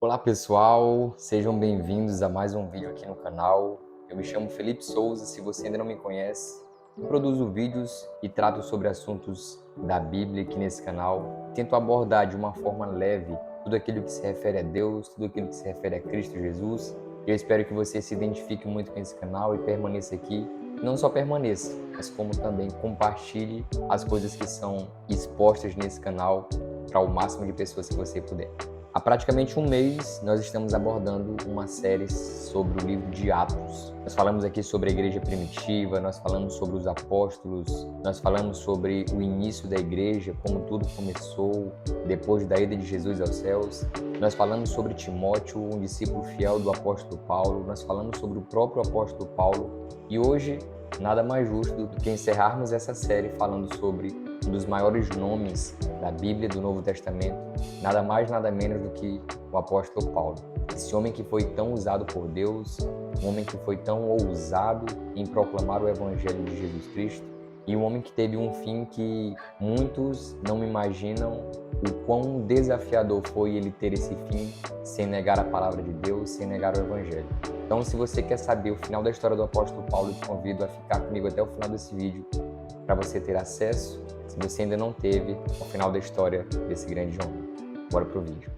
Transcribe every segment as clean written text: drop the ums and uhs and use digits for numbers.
Olá pessoal, sejam bem-vindos a mais um vídeo aqui no canal. Eu me chamo Felipe Souza, se você ainda não me conhece, eu produzo vídeos e trato sobre assuntos da Bíblia aqui nesse canal. Tento abordar de uma forma leve tudo aquilo que se refere a Deus, tudo aquilo que se refere a Cristo Jesus. Eu espero que você se identifique muito com esse canal e permaneça aqui. Não só permaneça, mas como também compartilhe as coisas que são expostas nesse canal para o máximo de pessoas que você puder. Há praticamente um mês, nós estamos abordando uma série sobre o livro de Atos. Nós falamos aqui sobre a igreja primitiva, nós falamos sobre os apóstolos, nós falamos sobre o início da igreja, como tudo começou depois da ida de Jesus aos céus. Nós falamos sobre Timóteo, um discípulo fiel do apóstolo Paulo. Nós falamos sobre o próprio apóstolo Paulo. E hoje, nada mais justo do que encerrarmos essa série falando sobre um dos maiores nomes da Bíblia do Novo Testamento, nada mais, nada menos do que o apóstolo Paulo. Esse homem que foi tão usado por Deus, um homem que foi tão ousado em proclamar o Evangelho de Jesus Cristo, e um homem que teve um fim que muitos não imaginam o quão desafiador foi ele ter esse fim sem negar a palavra de Deus, sem negar o Evangelho. Então, se você quer saber o final da história do apóstolo Paulo, eu te convido a ficar comigo até o final desse vídeo para você ter acesso, se você ainda não teve, ao final da história desse grande homem. Bora pro vídeo.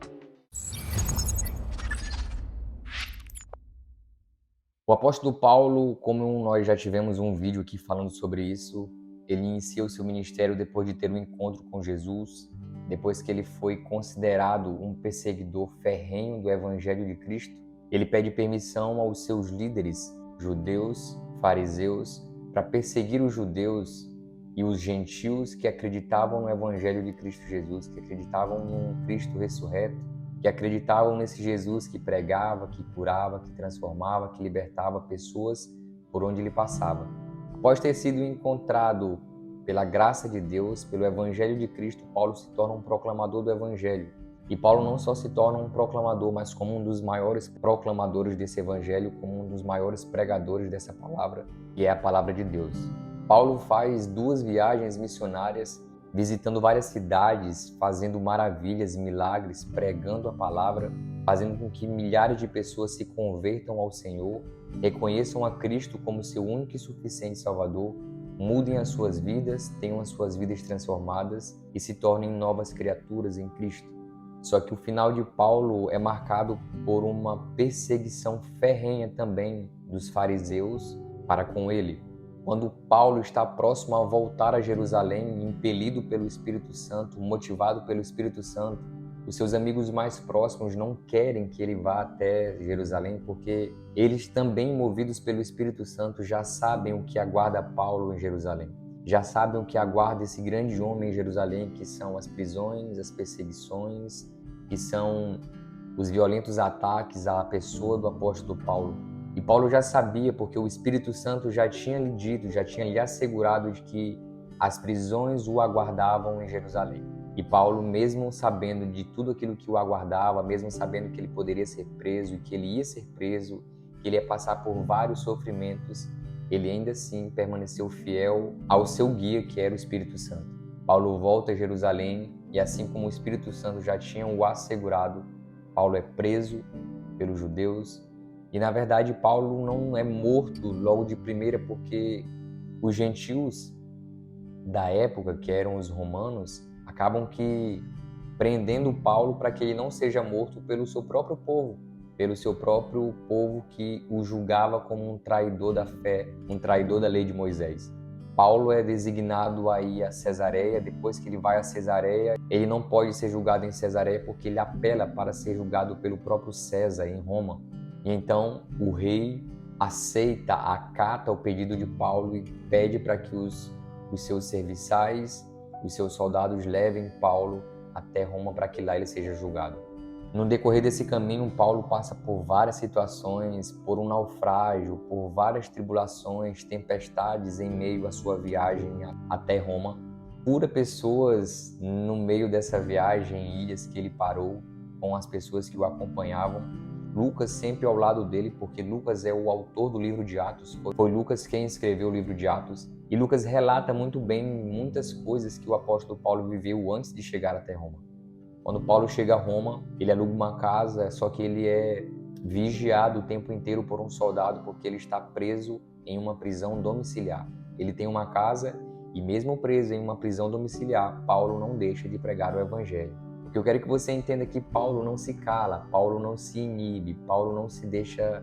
O apóstolo Paulo, como nós já tivemos um vídeo aqui falando sobre isso, ele inicia o seu ministério depois de ter um encontro com Jesus, depois que ele foi considerado um perseguidor ferrenho do Evangelho de Cristo. Ele pede permissão aos seus líderes, judeus, fariseus, para perseguir os judeus e os gentios que acreditavam no Evangelho de Cristo Jesus, que acreditavam num Cristo ressurreto, que acreditavam nesse Jesus que pregava, que curava, que transformava, que libertava pessoas por onde ele passava. Após ter sido encontrado pela graça de Deus, pelo Evangelho de Cristo, Paulo se torna um proclamador do Evangelho. E Paulo não só se torna um proclamador, mas como um dos maiores proclamadores desse Evangelho, como um dos maiores pregadores dessa palavra, que é a palavra de Deus. Paulo faz 2 viagens missionárias, visitando várias cidades, fazendo maravilhas, milagres, pregando a palavra, fazendo com que milhares de pessoas se convertam ao Senhor, reconheçam a Cristo como seu único e suficiente Salvador, mudem as suas vidas, tenham as suas vidas transformadas e se tornem novas criaturas em Cristo. Só que o final de Paulo é marcado por uma perseguição ferrenha também dos fariseus para com ele. Quando Paulo está próximo a voltar a Jerusalém, impelido pelo Espírito Santo, motivado pelo Espírito Santo, os seus amigos mais próximos não querem que ele vá até Jerusalém, porque eles também, movidos pelo Espírito Santo, já sabem o que aguarda Paulo em Jerusalém. Já sabem o que aguarda esse grande homem em Jerusalém, que são as prisões, as perseguições, que são os violentos ataques à pessoa do apóstolo Paulo. E Paulo já sabia, porque o Espírito Santo já tinha lhe dito, já tinha lhe assegurado de que as prisões o aguardavam em Jerusalém. E Paulo, mesmo sabendo de tudo aquilo que o aguardava, mesmo sabendo que ele poderia ser preso e que ele ia ser preso, que ele ia passar por vários sofrimentos, ele ainda assim permaneceu fiel ao seu guia, que era o Espírito Santo. Paulo volta a Jerusalém e, assim como o Espírito Santo já tinha o assegurado, Paulo é preso pelos judeus. E, na verdade, Paulo não é morto logo de primeira porque os gentios da época, que eram os romanos, acabam que prendendo Paulo para que ele não seja morto pelo seu próprio povo, que o julgava como um traidor da fé, um traidor da lei de Moisés. Paulo é designado a ir a Cesareia. Depois que ele vai a Cesareia, ele não pode ser julgado em Cesareia porque ele apela para ser julgado pelo próprio César em Roma. E então o rei acata o pedido de Paulo e pede para que os seus serviçais, os seus soldados levem Paulo até Roma para que lá ele seja julgado. No decorrer desse caminho, Paulo passa por várias situações, por um naufrágio, por várias tribulações, tempestades em meio à sua viagem até Roma. Cura pessoas no meio dessa viagem, ilhas que ele parou, com as pessoas que o acompanhavam. Lucas sempre ao lado dele, porque Lucas é o autor do livro de Atos. Foi Lucas quem escreveu o livro de Atos. E Lucas relata muito bem muitas coisas que o apóstolo Paulo viveu antes de chegar até Roma. Quando Paulo chega a Roma, ele aluga uma casa, só que ele é vigiado o tempo inteiro por um soldado porque ele está preso em uma prisão domiciliar. Ele tem uma casa e mesmo preso em uma prisão domiciliar, Paulo não deixa de pregar o evangelho. O que eu quero que você entenda é que Paulo não se cala, Paulo não se inibe, Paulo não se deixa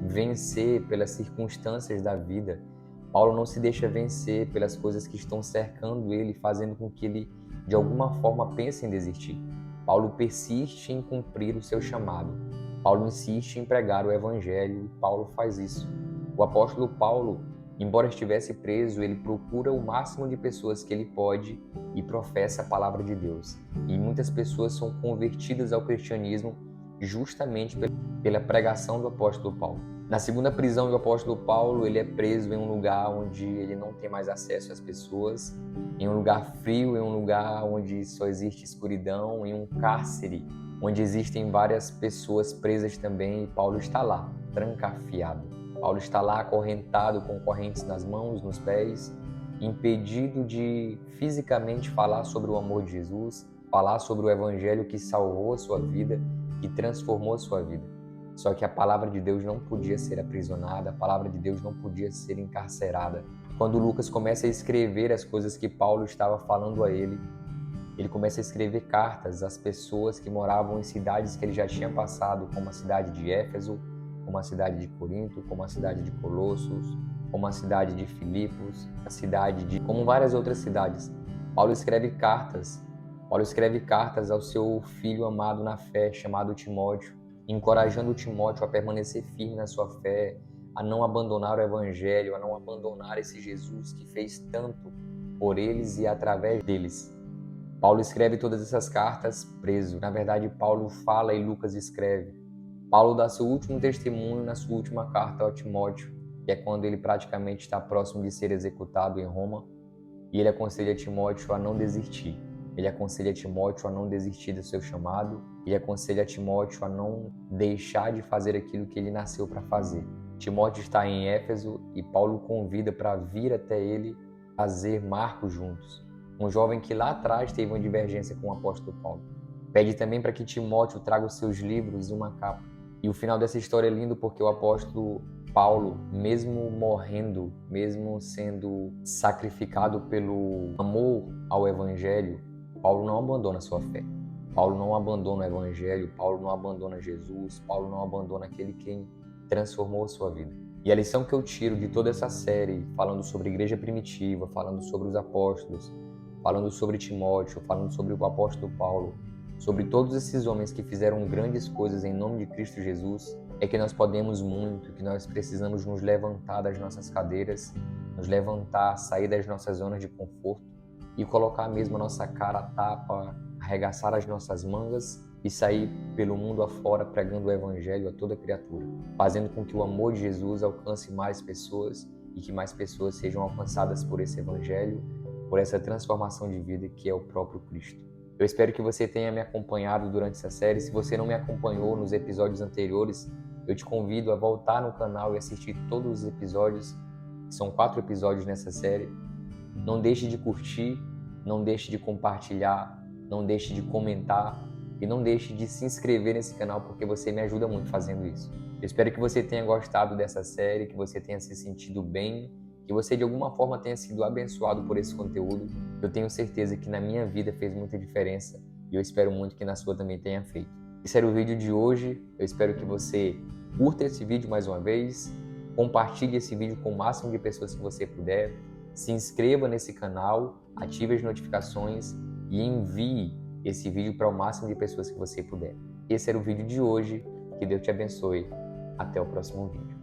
vencer pelas circunstâncias da vida. Paulo não se deixa vencer pelas coisas que estão cercando ele, fazendo com que ele, de alguma forma, pense em desistir. Paulo persiste em cumprir o seu chamado. Paulo insiste em pregar o evangelho e Paulo faz isso. O apóstolo Paulo, embora estivesse preso, ele procura o máximo de pessoas que ele pode e professa a palavra de Deus. E muitas pessoas são convertidas ao cristianismo justamente pela pregação do apóstolo Paulo. Na segunda prisão do apóstolo Paulo, ele é preso em um lugar onde ele não tem mais acesso às pessoas, em um lugar frio, em um lugar onde só existe escuridão, em um cárcere, onde existem várias pessoas presas também, e Paulo está lá, trancafiado. Paulo está lá acorrentado, com correntes nas mãos, nos pés, impedido de fisicamente falar sobre o amor de Jesus, falar sobre o evangelho que salvou a sua vida, que transformou a sua vida. Só que a palavra de Deus não podia ser aprisionada, a palavra de Deus não podia ser encarcerada. Quando Lucas começa a escrever as coisas que Paulo estava falando a ele começa a escrever cartas às pessoas que moravam em cidades que ele já tinha passado, como a cidade de Éfeso, como a cidade de Corinto, como a cidade de Colossos, como a cidade de Filipos, como várias outras cidades. Paulo escreve cartas ao seu filho amado na fé, chamado Timóteo, encorajando Timóteo a permanecer firme na sua fé, a não abandonar o evangelho, a não abandonar esse Jesus que fez tanto por eles e através deles. Paulo escreve todas essas cartas preso. Na verdade, Paulo fala e Lucas escreve. Paulo dá seu último testemunho na sua última carta ao Timóteo, que é quando ele praticamente está próximo de ser executado em Roma, e ele aconselha Timóteo a não desistir. Ele aconselha Timóteo a não desistir do seu chamado, ele aconselha Timóteo a não deixar de fazer aquilo que ele nasceu para fazer. Timóteo está em Éfeso e Paulo o convida para vir até ele fazer Marcos juntos. Um jovem que lá atrás teve uma divergência com o apóstolo Paulo. Pede também para que Timóteo traga os seus livros e uma capa. E o final dessa história é lindo porque o apóstolo Paulo, mesmo morrendo, mesmo sendo sacrificado pelo amor ao evangelho, Paulo não abandona a sua fé. Paulo não abandona o evangelho, Paulo não abandona Jesus, Paulo não abandona aquele quem transformou a sua vida. E a lição que eu tiro de toda essa série, falando sobre a igreja primitiva, falando sobre os apóstolos, falando sobre Timóteo, falando sobre o apóstolo Paulo, sobre todos esses homens que fizeram grandes coisas em nome de Cristo Jesus, é que nós podemos muito, que nós precisamos nos levantar das nossas cadeiras, nos levantar, sair das nossas zonas de conforto e colocar mesmo a nossa cara a tapa, arregaçar as nossas mangas e sair pelo mundo afora pregando o evangelho a toda criatura, fazendo com que o amor de Jesus alcance mais pessoas e que mais pessoas sejam alcançadas por esse evangelho, por essa transformação de vida que é o próprio Cristo. Eu espero que você tenha me acompanhado durante essa série. Se você não me acompanhou nos episódios anteriores, eu te convido a voltar no canal e assistir todos os episódios. São 4 episódios nessa série. Não deixe de curtir, não deixe de compartilhar, não deixe de comentar e não deixe de se inscrever nesse canal porque você me ajuda muito fazendo isso. Eu espero que você tenha gostado dessa série, que você tenha se sentido bem, que você de alguma forma tenha sido abençoado por esse conteúdo. Eu tenho certeza que na minha vida fez muita diferença e eu espero muito que na sua também tenha feito. Esse era o vídeo de hoje. Eu espero que você curta esse vídeo mais uma vez, compartilhe esse vídeo com o máximo de pessoas que você puder, se inscreva nesse canal, ative as notificações e envie esse vídeo para o máximo de pessoas que você puder. Esse era o vídeo de hoje. Que Deus te abençoe. Até o próximo vídeo.